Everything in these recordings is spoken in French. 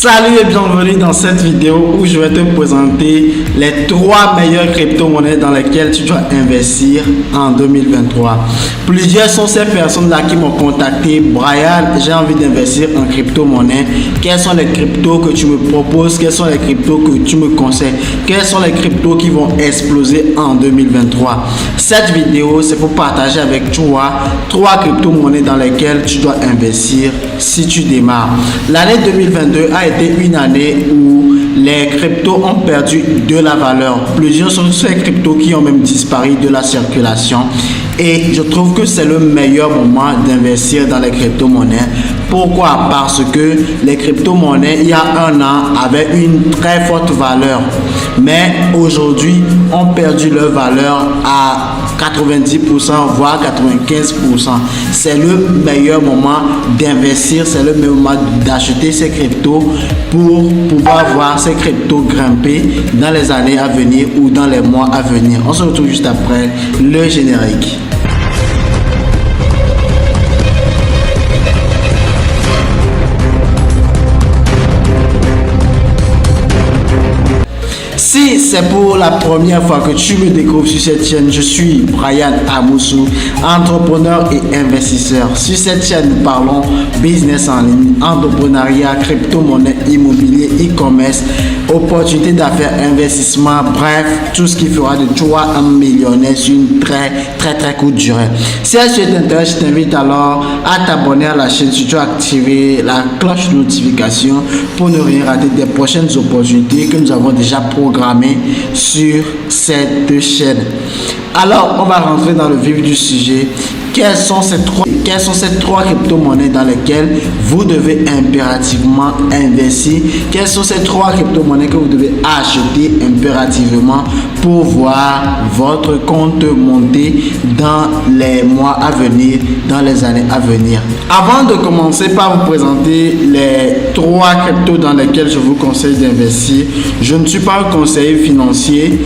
Salut et bienvenue dans cette vidéo où je vais te présenter les 3 meilleures crypto-monnaies dans lesquelles tu dois investir en 2023. Plusieurs sont ces personnes-là qui m'ont contacté. Brian, j'ai envie d'investir en crypto-monnaie. Quels sont les cryptos que tu me proposes? Quels sont les cryptos que tu me conseilles? Quels sont les cryptos qui vont exploser en 2023? Cette vidéo, c'est pour partager avec toi 3 crypto-monnaies dans lesquelles tu dois investir si tu démarres. L'année 2022 a été une année où les cryptos ont perdu de la valeur. Plusieurs sont ces cryptos qui ont même disparu de la circulation. Et je trouve que c'est le meilleur moment d'investir dans les crypto-monnaies. Pourquoi? Parce que les crypto-monnaies, il y a un an, avaient une très forte valeur. Mais aujourd'hui, ont perdu leur valeur à 90%, voire 95%. C'est le meilleur moment d'investir, c'est le meilleur moment d'acheter ces cryptos pour pouvoir voir ces cryptos grimper dans les années à venir ou dans les mois à venir. On se retrouve juste après le générique. Si c'est pour la première fois que tu me découvres sur cette chaîne, je suis Brian Amoussou, entrepreneur et investisseur. Sur cette chaîne, nous parlons business en ligne, entrepreneuriat, crypto-monnaie, immobilier, e-commerce, opportunités d'affaires, investissement, bref, tout ce qui fera de toi un millionnaire sur une très courte durée. Si tu t'intéresse, je t'invite alors à t'abonner à la chaîne, surtout activer la cloche de notification pour ne rien rater des prochaines opportunités que nous avons déjà programmées sur cette chaîne. Alors, on va rentrer dans le vif du sujet. Quelles sont ces trois crypto-monnaies dans lesquelles vous devez impérativement investir? Quelles sont ces 3 crypto-monnaies que vous devez acheter impérativement pour voir votre compte monter dans les mois à venir, dans les années à venir? Avant de commencer par vous présenter les 3 cryptos dans lesquelles je vous conseille d'investir, je ne suis pas un conseiller financier.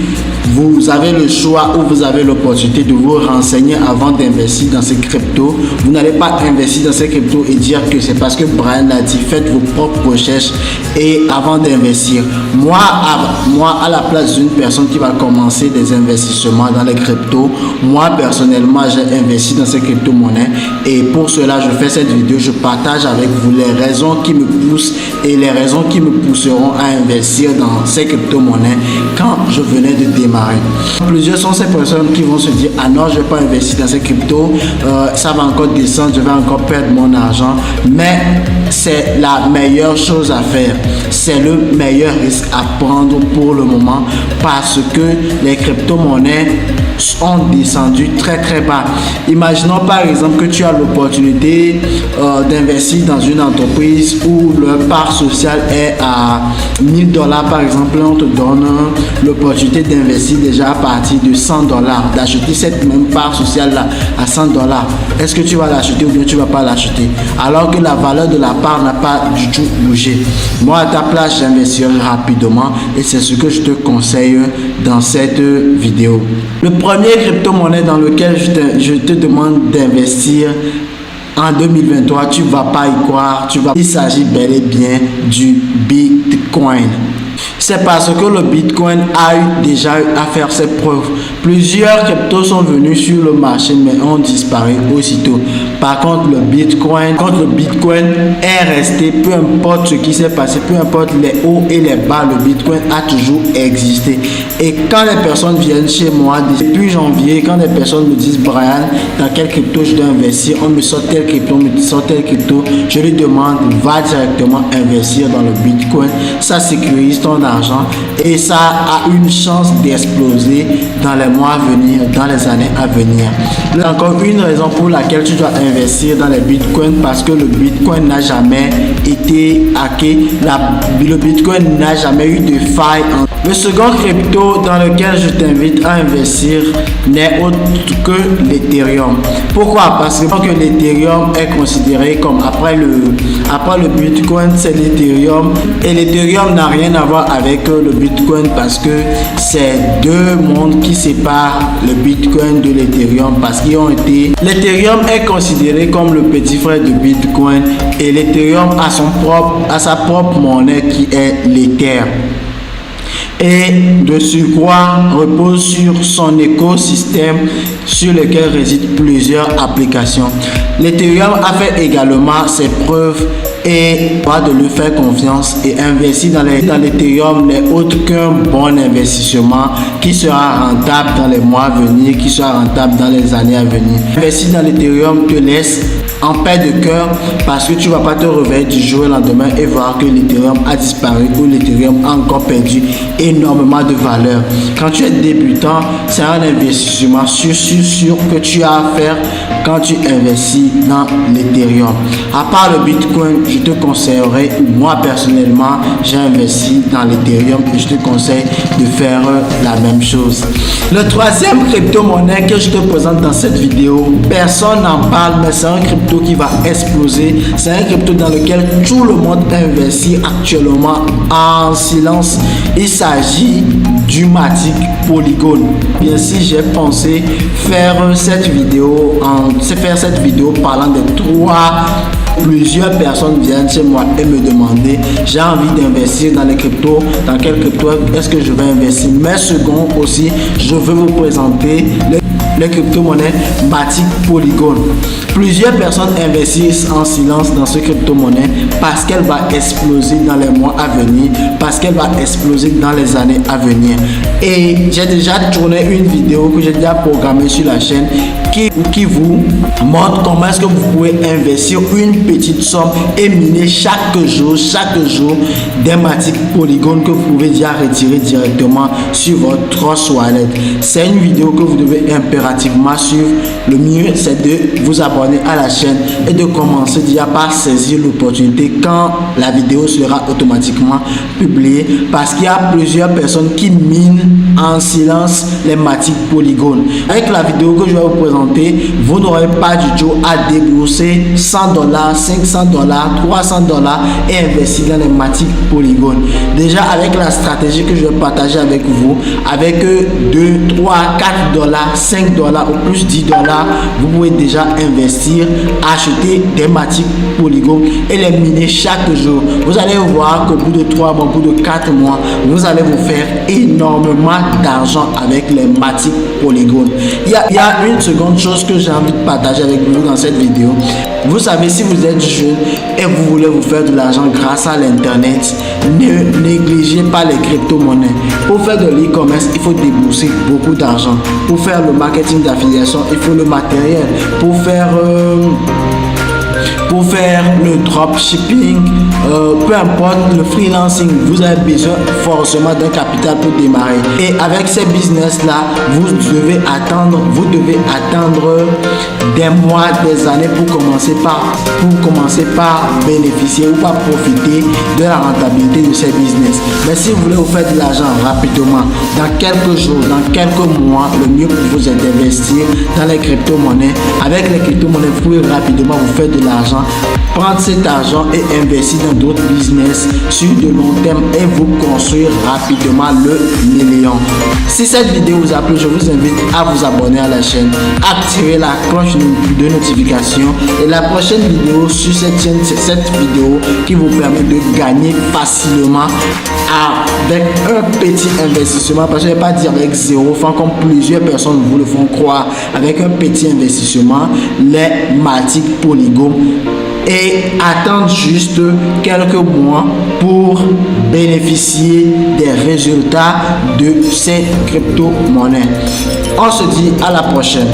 Vous avez le choix ou vous avez l'opportunité de vous renseigner avant d'investir dans ces cryptos. Vous n'allez pas investir dans ces cryptos et dire que c'est parce que Brian l'a dit. Faites vos propres recherches et avant d'investir. Moi, à la place d'une personne qui va commencer des investissements dans les cryptos, moi personnellement, j'ai investi dans ces crypto-monnaies et pour cela, je fais cette vidéo. Je partage avec vous les raisons qui me poussent et les raisons qui me pousseront à investir dans ces crypto-monnaies quand je venais de démarrer. Plusieurs sont ces personnes qui vont se dire: ah non, je ne vais pas investir dans ces cryptos, ça va encore descendre, je vais encore perdre mon argent. Mais c'est la meilleure chose à faire, c'est le meilleur risque à prendre pour le moment parce que les crypto-monnaies ont descendu très bas. Imaginons par exemple que tu as l'opportunité d'investir dans une entreprise où le part social est à $1000 par exemple. On te donne l'opportunité d'investir déjà à partir de $100, d'acheter cette même part sociale là à $100. Est-ce que tu vas l'acheter ou bien tu vas pas l'acheter alors que la valeur de la part n'a pas du tout bougé? Moi à ta place, j'investirai rapidement et c'est ce que je te conseille dans cette vidéo. Le premier crypto-monnaie dans lequel je te demande d'investir en 2023, tu vas pas y croire, il s'agit bel et bien du Bitcoin. C'est parce que le Bitcoin a déjà eu à faire ses preuves. Plusieurs cryptos sont venus sur le marché mais ont disparu aussitôt. Par contre, le Bitcoin est resté, peu importe ce qui s'est passé, peu importe les hauts et les bas, le Bitcoin a toujours existé. Et quand les personnes viennent chez moi depuis janvier, quand les personnes me disent: Brian, dans quel crypto je dois investir, on me sort tel crypto, je lui demande: va directement investir dans le Bitcoin. Ça sécurise ton argent et ça a une chance d'exploser dans les mois à venir, dans les années à venir. Encore une raison pour laquelle tu dois investir dans les bitcoins, parce que le bitcoin n'a jamais été hacké, le bitcoin n'a jamais eu de faille. Le second crypto dans lequel je t'invite à investir n'est autre que l'Ethereum. Pourquoi? Parce que l'Ethereum est considéré comme après le Bitcoin, c'est l'Ethereum. Et l'Ethereum n'a rien à voir avec le Bitcoin parce que c'est deux mondes qui séparent le Bitcoin de l'Ethereum parce qu'ils ont été... L'Ethereum est considéré comme le petit frère de Bitcoin et l'Ethereum a sa propre monnaie qui est l'Ether. Et de surcroît repose sur son écosystème sur lequel résident plusieurs applications. L'Ethereum a fait également ses preuves et doit de lui faire confiance et investir dans l'Ethereum n'est autre qu'un bon investissement qui sera rentable dans les mois à venir, qui sera rentable dans les années à venir. Investir dans l'Ethereum te laisse en paix de cœur parce que tu ne vas pas te réveiller du jour au lendemain et voir que l'Ethereum a disparu ou l'Ethereum a encore perdu énormément de valeur. Quand tu es débutant, c'est un investissement sûr que tu as à faire quand tu investis dans l'Ethereum. À part le Bitcoin, je te conseillerais, moi personnellement, j'ai investi dans l'Ethereum et je te conseille de faire la même chose. Le troisième crypto-monnaie que je te présente dans cette vidéo, personne n'en parle, mais c'est un crypto qui va exploser. C'est un crypto dans lequel tout le monde investit actuellement en silence. Il s'agit du Matic Polygon. Bien si j'ai pensé faire cette vidéo parlant de plusieurs personnes viennent chez moi et me demander j'ai envie d'investir dans les cryptos, dans quel crypto est-ce que je vais investir. Mais second aussi, je veux vous présenter les crypto-monnaies Matic Polygon. Plusieurs personnes investissent en silence dans ce crypto-monnaie parce qu'elle va exploser dans les mois à venir, parce qu'elle va exploser dans les années à venir. Et j'ai déjà tourné une vidéo que j'ai déjà programmée sur la chaîne qui vous montre comment est-ce que vous pouvez investir une petite somme et miner chaque jour des Matic Polygon que vous pouvez déjà retirer directement sur votre Trust Wallet. C'est une vidéo que vous devez impérativement suivre. Le mieux c'est de vous abonner à la chaîne et de commencer déjà par saisir l'opportunité quand la vidéo sera automatiquement publiée parce qu'il y a plusieurs personnes qui minent en silence les Matic Polygon. Avec la vidéo que je vais vous présenter, vous n'aurez pas du tout à débourser $100, $500, $300 et investir dans les Matic Polygon. Déjà avec la stratégie que je vais partager avec vous, avec 2, 3, $4, $5 ou plus $10, vous pouvez déjà investir, acheter des Matic Polygon et les miner chaque jour. Vous allez voir qu'au bout de 3 mois, au bout de 4 mois, vous allez vous faire énormément d'argent avec les Matic Polygon. Il y a une seconde chose que j'ai envie de partager avec vous dans cette vidéo. Vous savez, si vous êtes jeune et vous voulez vous faire de l'argent grâce à l'internet, ne négligez pas les crypto-monnaies. Pour faire de l'e-commerce, il faut débourser beaucoup d'argent. Pour faire le marketing d'affiliation, il faut le matériel. Pour faire le dropshipping, peu importe le freelancing, vous avez besoin forcément d'un capital pour démarrer. Et avec ces business là, vous devez attendre des mois, des années pour commencer par bénéficier ou par profiter de la rentabilité de ces business. Mais si vous voulez vous faire de l'argent rapidement, dans quelques jours, dans quelques mois, le mieux pour vous est d'investir dans les crypto-monnaies. Avec les crypto-monnaies, vous pouvez rapidement vous faire de l'argent, prendre cet argent et investir dans d'autres business sur de long terme et vous construire rapidement le million. Si cette vidéo vous a plu, je vous invite à vous abonner à la chaîne, activer la cloche de notification et la prochaine vidéo sur cette chaîne, c'est cette vidéo qui vous permet de gagner facilement avec un petit investissement, parce que je ne vais pas dire avec 0 francs comme plusieurs personnes vous le font croire, avec un petit investissement, les Matic Polygon, et attendre juste quelques mois pour bénéficier des résultats de ces crypto-monnaies. On se dit à la prochaine.